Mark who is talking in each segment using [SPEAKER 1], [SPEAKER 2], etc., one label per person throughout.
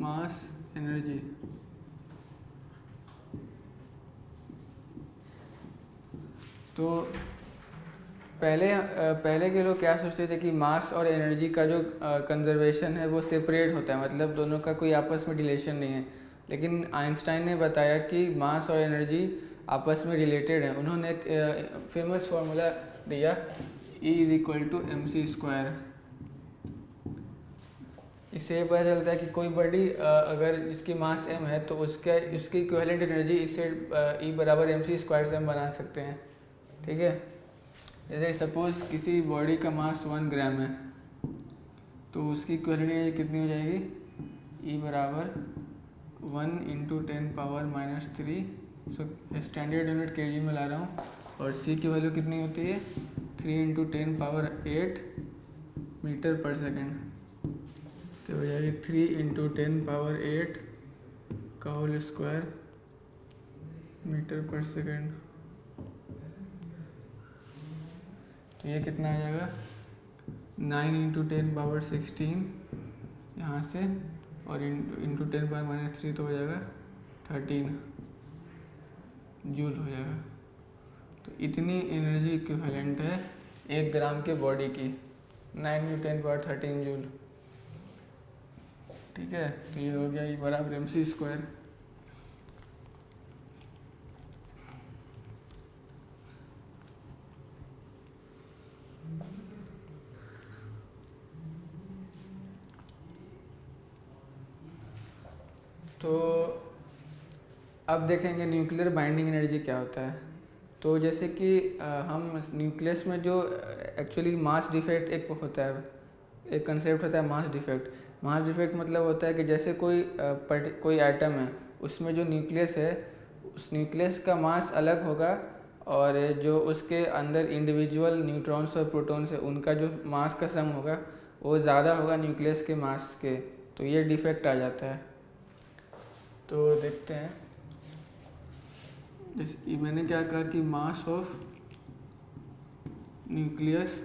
[SPEAKER 1] Mass energy. तो पहले के लोग क्या सोचते थे कि मास और एनर्जी का जो कंजर्वेशन है वो सेपरेट होता है, मतलब दोनों का कोई आपस में रिलेशन नहीं है। लेकिन आइंस्टाइन ने बताया कि मास और एनर्जी आपस में रिलेटेड है। उन्होंने एक फेमस फार्मूला दिया, E=mc²। इससे पता चलता है कि कोई बॉडी अगर जिसकी मास m है तो उसकी इक्विवेलेंट एनर्जी इससे E=mc² से हम बना सकते हैं। ठीक है, जैसे सपोज किसी बॉडी का मास 1 ग्राम है तो उसकी इक्विवेलेंट एनर्जी कितनी हो जाएगी, E=1 × 10⁻³ so standard unit kg में ला रहा हूँ। और c की वैल्यू कितनी होती है, 3 × 10⁸ मीटर पर सेकेंड। तो हो जाएगी 3 × 10⁸ का होल स्क्वायर मीटर पर सेकेंड। तो ये कितना आ जाएगा, 9 × 10⁻16 यहाँ से, और इंटू 10⁻³ तो हो जाएगा 13 जूल हो जाएगा। तो इतनी एनर्जी इक्विवेलेंट है 1 ग्राम के बॉडी की, 9 × 10⁻13 जूल। ठीक है, तो ये हो गया E=mc²। तो अब देखेंगे न्यूक्लियर बाइंडिंग एनर्जी क्या होता है। तो जैसे कि हम न्यूक्लियस में जो एक्चुअली मास डिफेक्ट एक होता है, एक कंसेप्ट होता है मास डिफेक्ट। मास डिफेक्ट मतलब होता है कि जैसे कोई एटम है, उसमें जो न्यूक्लियस है उस न्यूक्लियस का मास अलग होगा, और जो उसके अंदर इंडिविजुअल न्यूट्रॉन्स और प्रोटॉन्स है उनका जो मास का सम होगा वो ज़्यादा होगा न्यूक्लियस के मास के। तो ये डिफेक्ट आ जाता है। तो देखते हैं, जैसे मैंने क्या कहा कि mass of nucleus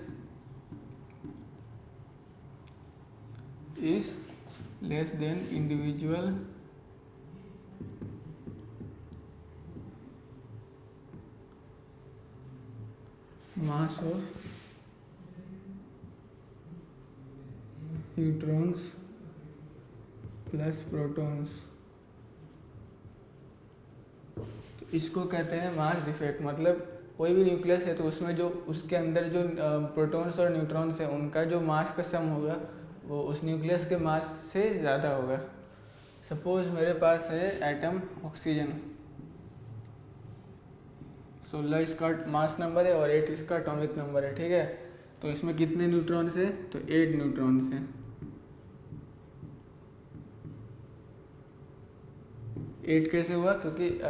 [SPEAKER 1] is less than individual mass of neutrons plus protons. तो इसको कहते हैं मास डिफेक्ट। मतलब कोई भी न्यूक्लियस है तो उसमें जो उसके अंदर जो प्रोटॉन्स और न्यूट्रॉन्स है उनका जो मास का सम होगा वो उस न्यूक्लियस के मास से ज़्यादा होगा। सपोज मेरे पास है एटम ऑक्सीजन, 16 इसका मास नंबर है और 8 इसका एटॉमिक नंबर है। ठीक है, तो इसमें कितने न्यूट्रॉन्स हैं, तो 8 न्यूट्रॉन्स हैं। 8 कैसे हुआ, क्योंकि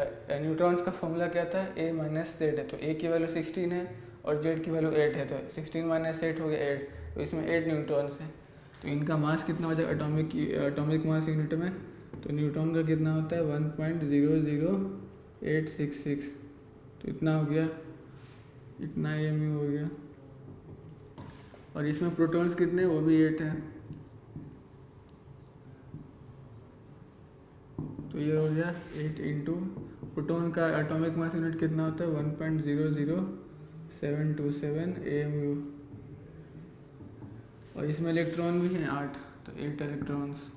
[SPEAKER 1] न्यूट्रॉन्स का फॉर्मूला क्या था, A-Z है। तो A की वैल्यू 16 है और Z की वैल्यू 8 है, तो 16 - 8 हो गया 8। तो इसमें 8 न्यूट्रॉन्स हैं। तो इनका मास कितना हो जाएगा एटॉमिक मास यूनिट में, तो न्यूट्रॉन का कितना होता है 1.00866। तो इतना हो गया, इतना mu हो गया। और इसमें प्रोटॉन्स कितने, वो भी 8 है। तो ये हो गया 8 इंटू प्रोटॉन का एटॉमिक मास यूनिट कितना होता है 1.00727 AMU। और इसमें इलेक्ट्रॉन भी हैं 8, तो 8 इलेक्ट्रॉन्स।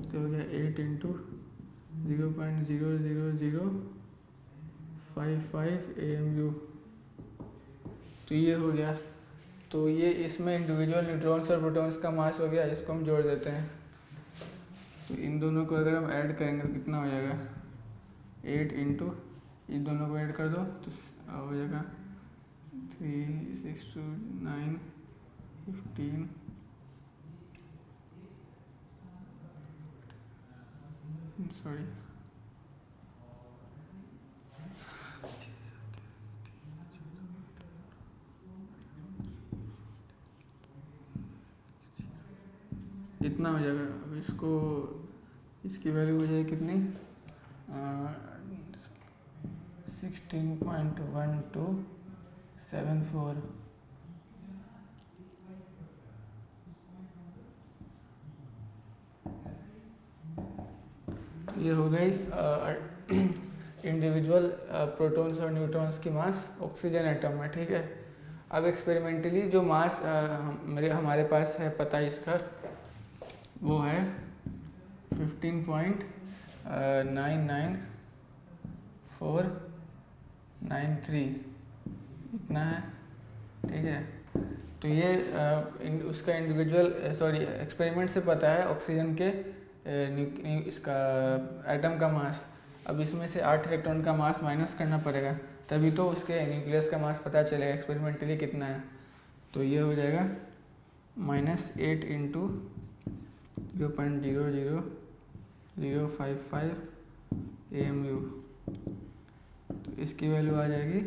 [SPEAKER 1] तो हो गया 8 इंटू 0.00055 AMU। तो ये हो गया। तो ये इसमें इंडिविजुअल न्यूट्रॉन्स और प्रोटॉन्स का मास हो गया, इसको हम जोड़ देते हैं। तो इन दोनों को अगर हम ऐड करेंगे तो कितना हो जाएगा, 8 इंटू इन दोनों को ऐड कर दो तो हो जाएगा 3 6 2 9 15 सॉरी इतना हो जाएगा। अब इसको इसकी वैल्यू हो जाएगी कितनी 16.1274। ये हो गई इंडिविजुअल प्रोटॉन्स और न्यूट्रॉन्स की मास ऑक्सीजन एटम में, ठीक है। अब एक्सपेरिमेंटली जो मास हमारे पास है पता है इसका, वो है 15.99493, इतना है, ठीक है। तो ये उसका इंडिविजुअल एक्सपेरिमेंट से पता है ऑक्सीजन के इसका एटम का मास। अब इसमें से 8 इलेक्ट्रॉन का मास माइनस करना पड़ेगा, तभी तो उसके न्यूक्लियस का मास पता चलेगा एक्सपेरिमेंटली कितना है। तो ये हो जाएगा -8 इंटू 0.00055 AMU। तो इसकी वैल्यू आ जाएगी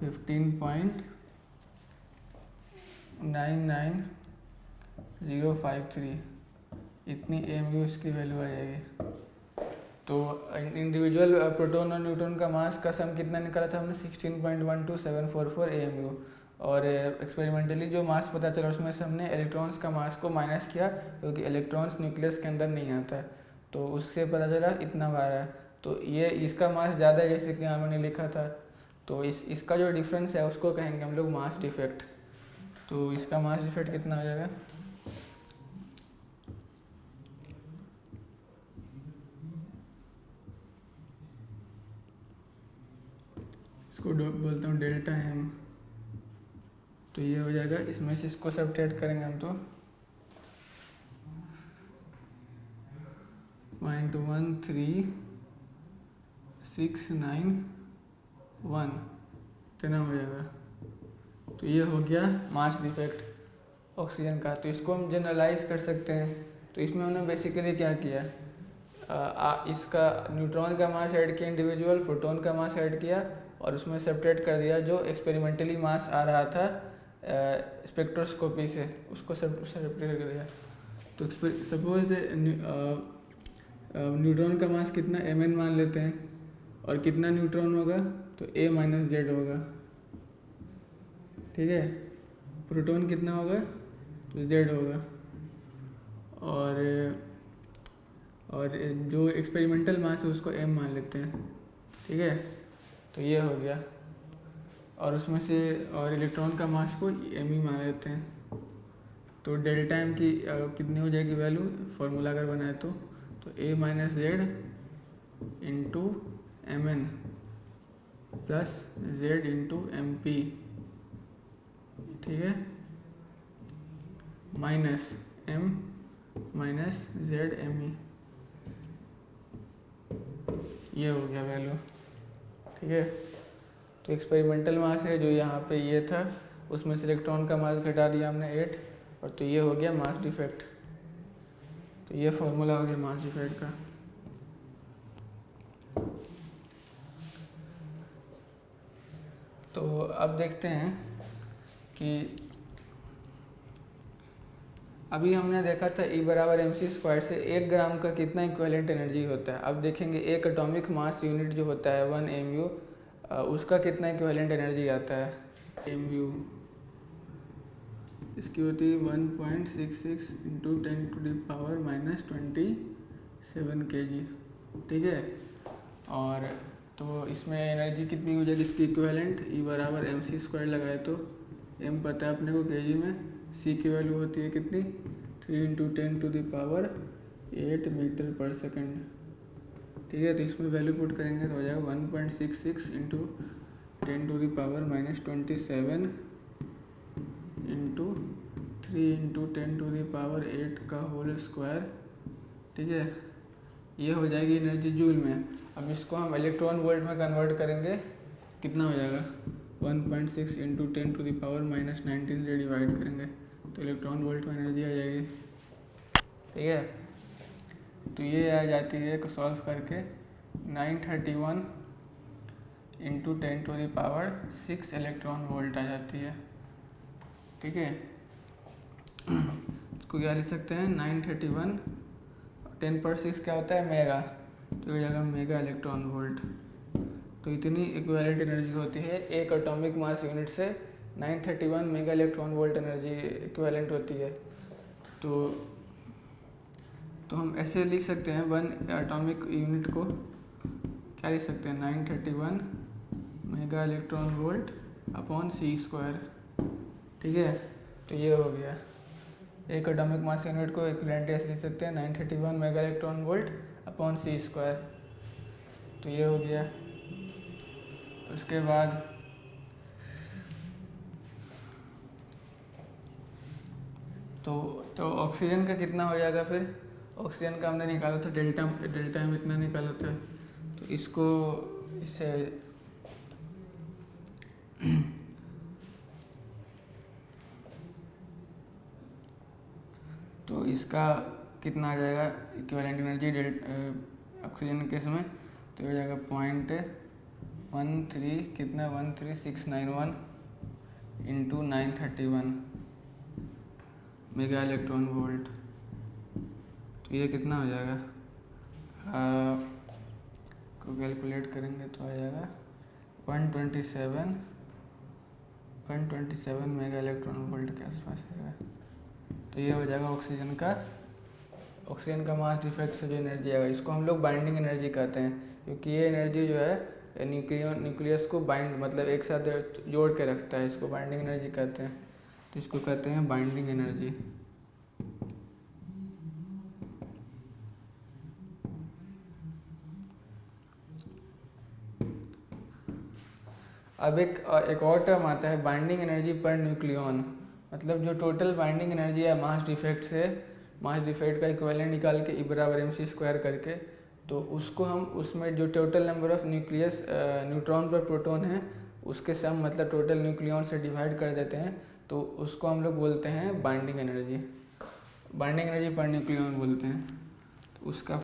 [SPEAKER 1] 15.99053, इतनी AMU इसकी वैल्यू आ जाएगी। तो इंडिविजुअल प्रोटॉन और न्यूट्रॉन का मास का सम कितना निकाला था हमने, 16.12744 AMU। और एक्सपेरिमेंटली जो मास पता चला उसमें से हमने इलेक्ट्रॉन्स का मास को माइनस किया, क्योंकि इलेक्ट्रॉन्स न्यूक्लियस के अंदर नहीं आता है, तो उससे पता चला इतना बार है। तो ये इसका मास ज़्यादा है जैसे कि हमने लिखा था, तो इसका जो डिफरेंस है उसको कहेंगे हम लोग मास डिफेक्ट। तो इसका मास डिफेक्ट कितना हो जाएगा, इसको बोलता हूँ डेल्टा एम। तो ये हो जाएगा, इसमें से इसको सब्ट्रैक्ट करेंगे हम तो 0.13691 इतना हो जाएगा। तो ये हो गया मास डिफेक्ट ऑक्सीजन का। तो इसको हम जनरलाइज कर सकते हैं। तो इसमें हमने बेसिकली क्या किया, इसका न्यूट्रॉन का मास ऐड किया, इंडिविजुअल प्रोटॉन का मास ऐड किया, और उसमें सेपरेट कर दिया जो एक्सपेरिमेंटली मास आ रहा था स्पेक्ट्रोस्कोपी से, उसको सेपरेट कर दिया। तो सपोज न्यूट्रॉन का मास कितना Mn मान लेते हैं, और कितना न्यूट्रॉन होगा तो A - Z होगा, ठीक है। प्रोटॉन कितना होगा तो Z होगा, और जो एक्सपेरिमेंटल मास है उसको M मान लेते हैं, ठीक है। तो ये हो गया, और उसमें से और इलेक्ट्रॉन का मास को M मान लेते हैं। तो डेल्टा M की कितनी हो जाएगी वैल्यू, फॉर्मूला अगर बनाए तो A - Z into Mn plus Z into MP, ठीक है, minus M minus Z ME, ये हो गया वैल्यू, ठीक है। तो एक्सपेरिमेंटल मास है जो यहाँ पे ये था, उसमें से इलेक्ट्रॉन का मास घटा दिया हमने 8, और तो ये हो गया मास डिफेक्ट। तो ये फॉर्मूला हो गया मास डिफेक्ट का। तो अब देखते हैं कि अभी हमने देखा था E = mc² से 1 ग्राम का कितना इक्विवेलेंट एनर्जी होता है। अब देखेंगे एक एटॉमिक मास यूनिट जो होता है 1 MU, उसका कितना इक्विवेलेंट एनर्जी आता है। MU इसकी होती है 1.66 इंटू 10⁻⁻27 kg, ठीक है। और तो इसमें एनर्जी कितनी हो जाएगी इसकी इक्विवेलेंट, E = mc² लगाए तो m पता है अपने को kg में, c की वैल्यू होती है कितनी 3 × 10⁸ मीटर/सेकंड, ठीक है। तो इसमें वैल्यू पुट करेंगे तो हो जाएगा 1.66 इंटू 10⁻⁻27 इंटू 3 × 10⁸ का होल स्क्वायर, ठीक है। ये हो जाएगी एनर्जी जूल में। अब इसको हम इलेक्ट्रॉन वोल्ट में कन्वर्ट करेंगे, कितना हो जाएगा 1.6 इंटू 10⁻⁻19 से डिवाइड करेंगे तो इलेक्ट्रॉन वोल्ट में एनर्जी आ जाएगी, ठीक है। तो ये आ जाती है सॉल्व करके 931 इंटू 10⁻6 इलेक्ट्रॉन वोल्ट आ जाती है, ठीक है। इसको क्या लिख सकते हैं 931, 10/6 क्या होता है मेगा, तो हो जाएगा मेगा इलेक्ट्रॉन वोल्ट। तो इतनी इक्विवेलेंट एनर्जी होती है एक एटॉमिक मास यूनिट से 931 mega electron volt energy equivalent होती है। तो तो हम ऐसे लिख सकते हैं, वन एटॉमिक यूनिट को क्या लिख सकते हैं, 931 मेगा इलेक्ट्रॉन वोल्ट अपॉन सी स्क्वायर। ठीक है, तो ये हो गया। एक एटॉमिक मास यूनिट को इक्विवेलेंट ऐसे लिख सकते हैं 931 मेगा इलेक्ट्रॉन वोल्ट अपॉन सी स्क्वायर। तो ये हो गया। उसके बाद तो ऑक्सीजन का कितना हो जाएगा फिर? ऑक्सीजन का हमने निकाला था डेल्टा में इतना निकाला था, तो इसको इससे तो इसका कितना आ जाएगा इक्विवेलेंट एनर्जी ऑक्सीजन के केस में? तो ये हो जाएगा 0.13 कितना 13691 इंटू 931 मेगा इलेक्ट्रॉन वोल्ट। तो ये कितना हो जाएगा, को कैलकुलेट करेंगे तो आ जाएगा 127 मेगा इलेक्ट्रॉन वोल्ट के आसपास आएगा। तो ये हो जाएगा ऑक्सीजन का मास डिफेक्ट से जो एनर्जी आएगा, इसको हम लोग बाइंडिंग एनर्जी कहते हैं, क्योंकि ये एनर्जी जो है न्यूक्लियस को बाइंड मतलब एक साथ जोड़ के रखता है, इसको बाइंडिंग एनर्जी कहते हैं। तो इसको कहते हैं बाइंडिंग एनर्जी। अब एक और टर्म आता है बाइंडिंग एनर्जी पर न्यूक्लियन, मतलब जो टोटल बाइंडिंग एनर्जी है मास डिफेक्ट का इक्विवेलेंट निकाल के E बराबर mc² करके, तो उसको हम उसमें जो टोटल नंबर ऑफ न्यूट्रॉन पर प्रोटॉन है उसके सम मतलब टोटल न्यूक्लियन से डिवाइड कर देते हैं, तो उसको हम लोग बोलते हैं बाइंडिंग एनर्जी पर न्यूक्लियन बोलते हैं। तो उसका